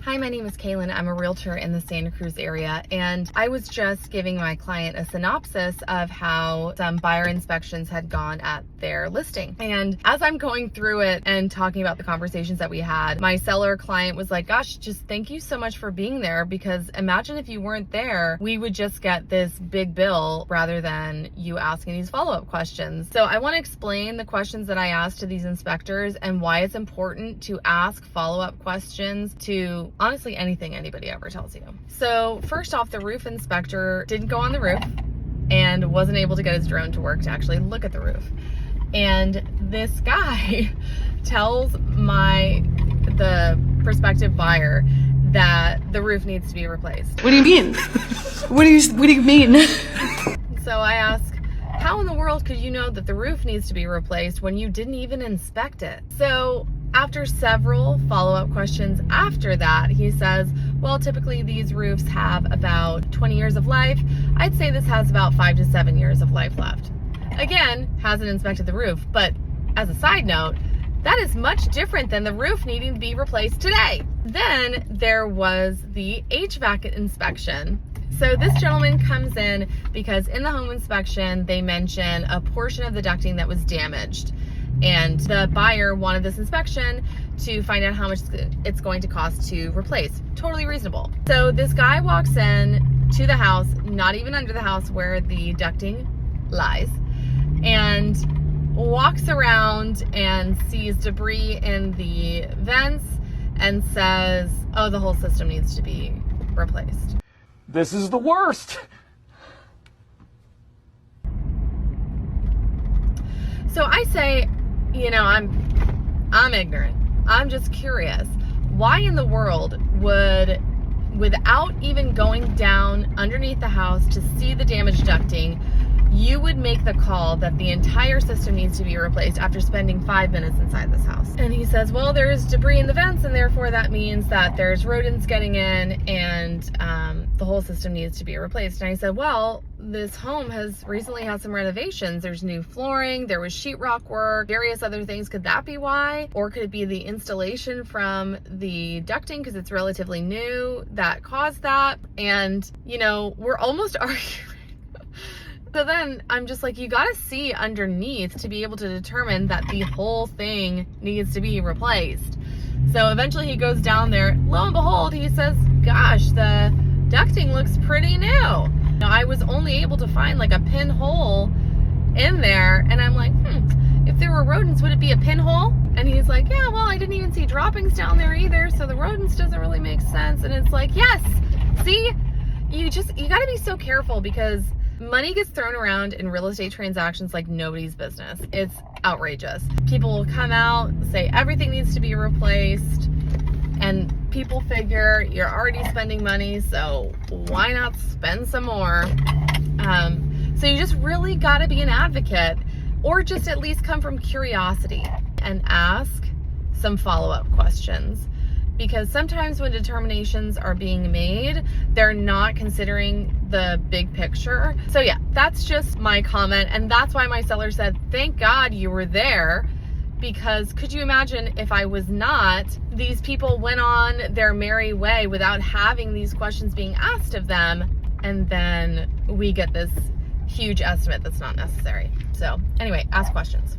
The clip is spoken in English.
Hi, my name is Kaelin. I'm a realtor in the Santa Cruz area, and I was just giving my client a synopsis of how some buyer inspections had gone at their listing. And as I'm going through it and talking about the conversations that we had, my seller client was like, gosh, just thank you so much for being there, because imagine if you weren't there, we would just get this big bill rather than you asking these follow-up questions. So I want to explain the questions that I asked to these inspectors and why it's important to ask follow-up questions to honestly anything anybody ever tells you. So first off, the roof inspector didn't go on the roof and wasn't able to get his drone to work to actually look at the roof. And this guy tells the prospective buyer that the roof needs to be replaced. What do you mean? What do you mean? So I ask, how in the world could you know that the roof needs to be replaced when you didn't even inspect it? So after several follow-up questions after that, he says, well, typically these roofs have about 20 years of life. I'd say this has about 5 to 7 years of life left. Again, hasn't inspected the roof, but as a side note, that is much different than the roof needing to be replaced today. Then there was the HVAC inspection. So this gentleman comes in because in the home inspection, they mention a portion of the ducting that was damaged. And the buyer wanted this inspection to find out how much it's going to cost to replace. Totally reasonable. So this guy walks in to the house, not even under the house where the ducting lies, and walks around and sees debris in the vents and says, oh, the whole system needs to be replaced. This is the worst. So I say, you know, I'm ignorant. I'm just curious. Why in the world would, without even going down underneath the house to see the damaged ducting, you would make the call that the entire system needs to be replaced after spending 5 minutes inside this house? And he says, well, there's debris in the vents, and therefore that means that there's rodents getting in, and the whole system needs to be replaced. And I said, well, this home has recently had some renovations. There's new flooring, there was sheetrock work, various other things. Could that be why? Or could it be the installation from the ducting, because it's relatively new, that caused that? And, you know, we're almost arguing. So then I'm just like, you gotta see underneath to be able to determine that the whole thing needs to be replaced. So eventually he goes down there. Lo and behold, he says, gosh, the ducting looks pretty new. Now, I was only able to find like a pinhole in there, and I'm like, if there were rodents, would it be a pinhole? And he's like, yeah, well, I didn't even see droppings down there either, so the rodents doesn't really make sense. And it's like, yes, see, you gotta be so careful, because money gets thrown around in real estate transactions like nobody's business. It's outrageous. People will come out, say everything needs to be replaced, and people figure you're already spending money, so why not spend some more? So you just really gotta be an advocate, or just at least come from curiosity and ask some follow-up questions. Because sometimes when determinations are being made, they're not considering the big picture. So yeah, that's just my comment. And that's why my seller said, thank God you were there, because could you imagine if I was not, these people went on their merry way without having these questions being asked of them, and then we get this huge estimate that's not necessary. So anyway, ask questions.